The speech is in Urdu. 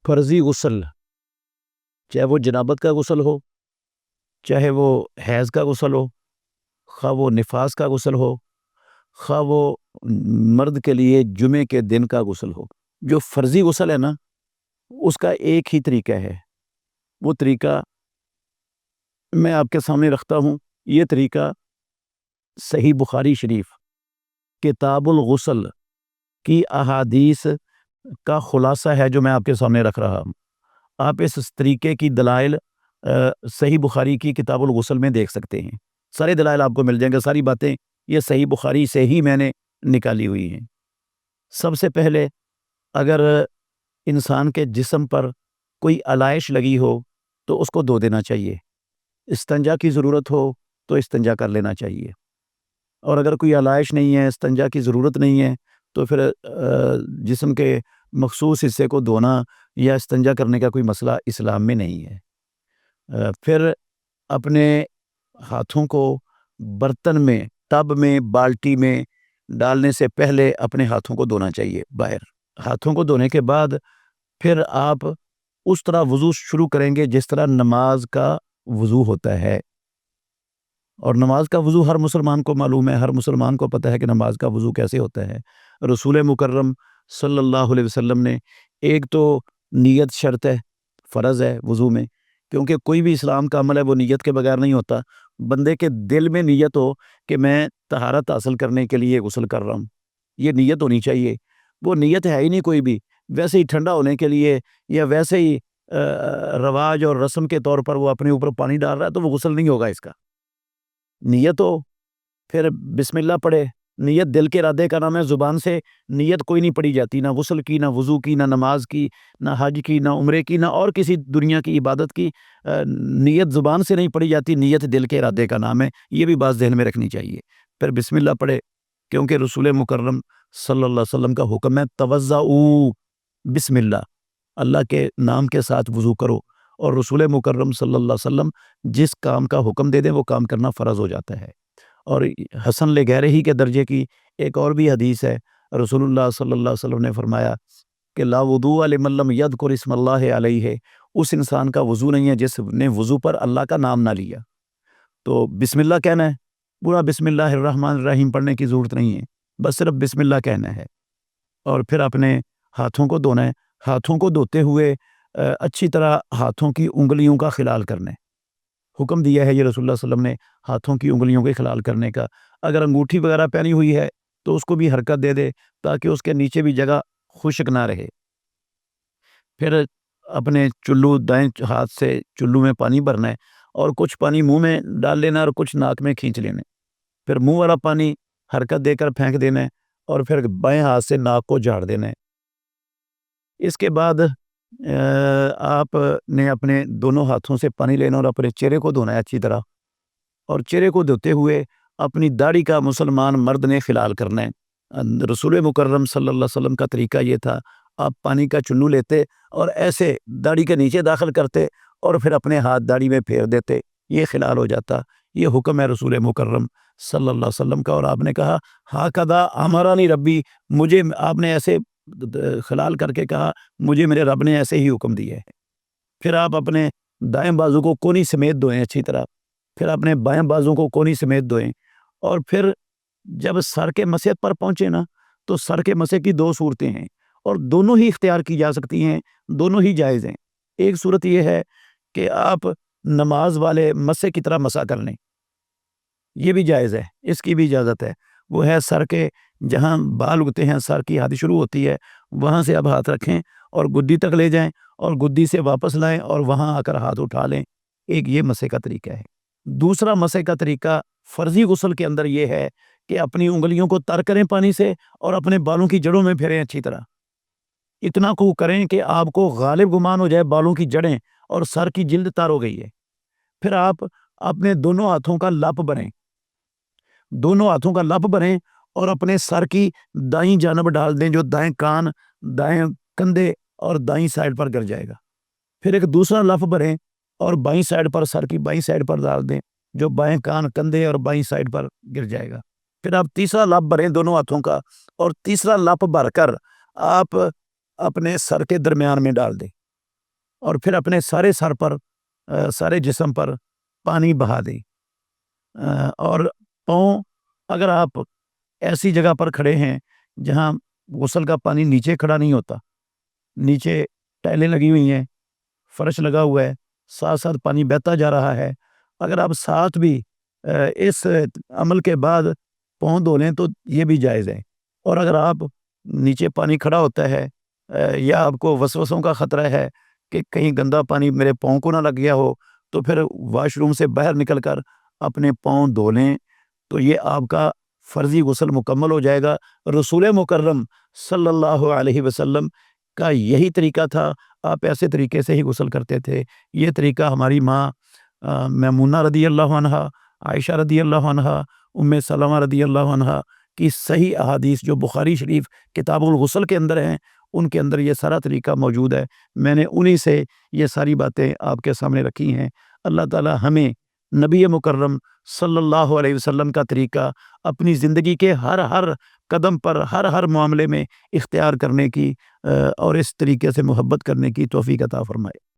فرضی غسل، چاہے وہ جنابت کا غسل ہو، چاہے وہ حیض کا غسل ہو، خواہ وہ نفاس کا غسل ہو، خواہ وہ مرد کے لیے جمعے کے دن کا غسل ہو، جو فرضی غسل ہے نا اس کا ایک ہی طریقہ ہے۔ وہ طریقہ میں آپ کے سامنے رکھتا ہوں۔ یہ طریقہ صحیح بخاری شریف کتاب الغسل کی احادیث کا خلاصہ ہے جو میں آپ کے سامنے رکھ رہا ہوں۔ آپ اس طریقے کی دلائل صحیح بخاری کی کتاب الغسل میں دیکھ سکتے ہیں۔ سارے دلائل آپ کو مل جائیں گے، ساری باتیں یہ صحیح بخاری سے ہی میں نے نکالی ہوئی ہیں۔ سب سے پہلے اگر انسان کے جسم پر کوئی علائش لگی ہو تو اس کو دھو دینا چاہیے۔ استنجا کی ضرورت ہو تو استنجا کر لینا چاہیے، اور اگر کوئی علائش نہیں ہے، استنجا کی ضرورت نہیں ہے، تو پھر جسم کے مخصوص حصے کو دھونا یا استنجا کرنے کا کوئی مسئلہ اسلام میں نہیں ہے۔ پھر اپنے ہاتھوں کو برتن میں، ٹب میں، بالٹی میں ڈالنے سے پہلے اپنے ہاتھوں کو دھونا چاہیے باہر۔ ہاتھوں کو دھونے کے بعد پھر آپ اس طرح وضو شروع کریں گے جس طرح نماز کا وضو ہوتا ہے، اور نماز کا وضو ہر مسلمان کو معلوم ہے، ہر مسلمان کو پتہ ہے کہ نماز کا وضو کیسے ہوتا ہے۔ رسول مکرم صلی اللہ علیہ وسلم نے ایک تو نیت شرط ہے، فرض ہے وضو میں، کیونکہ کوئی بھی اسلام کا عمل ہے وہ نیت کے بغیر نہیں ہوتا۔ بندے کے دل میں نیت ہو کہ میں طہارت حاصل کرنے کے لیے غسل کر رہا ہوں، یہ نیت ہونی چاہیے۔ وہ نیت ہے ہی نہیں کوئی بھی، ویسے ہی ٹھنڈا ہونے کے لیے یا ویسے ہی رواج اور رسم کے طور پر وہ اپنے اوپر پانی ڈال رہا ہے تو وہ غسل نہیں ہوگا اس کا۔ نیت ہو، پھر بسم اللہ پڑھے۔ نیت دل کے ارادے کا نام ہے، زبان سے نیت کوئی نہیں پڑھی جاتی، نہ غسل کی، نہ وضو کی، نہ نماز کی، نہ حج کی، نہ عمرے کی، نہ اور کسی دنیا کی عبادت کی۔ نیت زبان سے نہیں پڑھی جاتی، نیت دل کے ارادے کا نام ہے، یہ بھی بات ذہن میں رکھنی چاہیے۔ پھر بسم اللہ پڑھے، کیونکہ رسول مکرم صلی اللہ علیہ وسلم کا حکم ہے توضؤ بسم اللہ، اللہ کے نام کے ساتھ وضو کرو، اور رسول مکرم صلی اللہ علیہ وسلم جس کام کا حکم دے دیں وہ کام کرنا فرض ہو جاتا ہے۔ اور حسن لغیرہ کے درجے کی ایک اور بھی حدیث ہے، رسول اللہ صلی اللہ علیہ وسلم نے فرمایا کہ لا وضوء لمن لم یذکر اسم اللہ علیہ، اس انسان کا وضو نہیں ہے جس نے وضو پر اللہ کا نام نہ لیا۔ تو بسم اللہ کہنا ہے، پورا بسم اللہ الرحمن الرحیم پڑھنے کی ضرورت نہیں ہے، بس صرف بسم اللہ کہنا ہے۔ اور پھر اپنے ہاتھوں کو دھونا ہے، ہاتھوں کو دھوتے ہوئے اچھی طرح ہاتھوں کی انگلیوں کا خلال کرنا ہے۔ حکم دیا ہے یہ رسول اللہ صلی اللہ علیہ وسلم نے ہاتھوں کی انگلیوں کے خلال کرنے کا۔ اگر انگوٹھی وغیرہ پہنی ہوئی ہے تو اس کو بھی حرکت دے دے تاکہ اس کے نیچے بھی جگہ خشک نہ رہے۔ پھر اپنے چلو، دائیں ہاتھ سے چلو میں پانی بھرنا ہے، اور کچھ پانی منہ میں ڈال لینا اور کچھ ناک میں کھینچ لینا ہے۔ پھر منہ والا پانی حرکت دے کر پھینک دینا ہے، اور پھر بائیں ہاتھ سے ناک کو جھاڑ دینا ہے۔ اس کے بعد آپ نے اپنے دونوں ہاتھوں سے پانی لینا اور اپنے چہرے کو دھونا ہے اچھی طرح، اور چہرے کو دھوتے ہوئے اپنی داڑھی کا مسلمان مرد نے خلال کرنا ہے۔ رسول مکرم صلی اللہ علیہ وسلم کا طریقہ یہ تھا، آپ پانی کا چلو لیتے اور ایسے داڑھی کے نیچے داخل کرتے اور پھر اپنے ہاتھ داڑھی میں پھیر دیتے، یہ خلال ہو جاتا۔ یہ حکم ہے رسول مکرم صلی اللہ علیہ وسلم کا، اور آپ نے کہا ہاکذا امرنی ربی، مجھے آپ نے ایسے خلال کر کے کہا مجھے میرے رب نے ایسے ہی حکم دیا ہے۔ پھر آپ اپنے دائیں بازو کو کونی سمیت دھوئیں اچھی طرح، پھر اپنے بائیں بازو کو کونی سمیت دھوئیں، اور پھر جب سر کے مسے پر پہنچے نا تو سر کے مسے کی دو صورتیں ہیں، اور دونوں ہی اختیار کی جا سکتی ہیں، دونوں ہی جائز ہیں۔ ایک صورت یہ ہے کہ آپ نماز والے مسے کی طرح مسا کر لیں، یہ بھی جائز ہے، اس کی بھی اجازت ہے۔ وہ ہے سر کے جہاں بال اگتے ہیں، سر کی حد شروع ہوتی ہے، وہاں سے آپ ہاتھ رکھیں اور گدی تک لے جائیں، اور گدی سے واپس لائیں اور وہاں آ کر ہاتھ اٹھا لیں۔ ایک یہ مسے کا طریقہ ہے۔ دوسرا مسے کا طریقہ فرضی غسل کے اندر یہ ہے کہ اپنی انگلیوں کو تر کریں پانی سے اور اپنے بالوں کی جڑوں میں پھیریں اچھی طرح، اتنا کو کریں کہ آپ کو غالب گمان ہو جائے بالوں کی جڑیں اور سر کی جلد تر ہو گئی ہے۔ پھر آپ اپنے دونوں ہاتھوں کا لپ بنیں، دونوں ہاتھوں کا لپ بنیں اور اپنے سر کی دائیں جانب ڈال دیں، جو دائیں کان، دائیں کندھے اور دائیں سائڈ پر گر جائے گا۔ پھر ایک دوسرا لپ بھریں اور بائیں سائڈ پر، سر کی بائیں سائڈ پر ڈال دیں، جو بائیں کان، کندھے اور بائیں سائڈ پر گر جائے گا۔ پھر آپ تیسرا لپ بھریں دونوں ہاتھوں کا، اور تیسرا لپ بھر کر آپ اپنے سر کے درمیان میں ڈال دیں۔ اور پھر اپنے سارے سر پر سارے جسم پر پانی بہا دیں، اور پاؤں، اگر آپ ایسی جگہ پر کھڑے ہیں جہاں غسل کا پانی نیچے کھڑا نہیں ہوتا، نیچے ٹائلیں لگی ہوئی ہیں، فرش لگا ہوا ہے، ساتھ ساتھ پانی بہتا جا رہا ہے، اگر آپ ساتھ بھی اس عمل کے بعد پاؤں دھو لیں تو یہ بھی جائز ہے۔ اور اگر آپ نیچے پانی کھڑا ہوتا ہے یا آپ کو وسوسوں کا خطرہ ہے کہ کہیں گندا پانی میرے پاؤں کو نہ لگ گیا ہو، تو پھر واش روم سے باہر نکل کر اپنے پاؤں دھو لیں، تو یہ آپ کا فرضی غسل مکمل ہو جائے گا۔ رسول مکرم صلی اللہ علیہ وسلم کا یہی طریقہ تھا، آپ ایسے طریقے سے ہی غسل کرتے تھے۔ یہ طریقہ ہماری ماں میمونہ رضی اللہ عنہ، عائشہ رضی اللہ عنہ، ام سلمہ رضی اللہ عنہ کی صحیح احادیث جو بخاری شریف کتاب الغسل کے اندر ہیں، ان کے اندر یہ سارا طریقہ موجود ہے۔ میں نے انہی سے یہ ساری باتیں آپ کے سامنے رکھی ہیں۔ اللہ تعالی ہمیں نبی مکرم صلی اللہ علیہ وسلم کا طریقہ اپنی زندگی کے ہر قدم پر، ہر معاملے میں اختیار کرنے کی اور اس طریقے سے محبت کرنے کی توفیق عطا فرمائے۔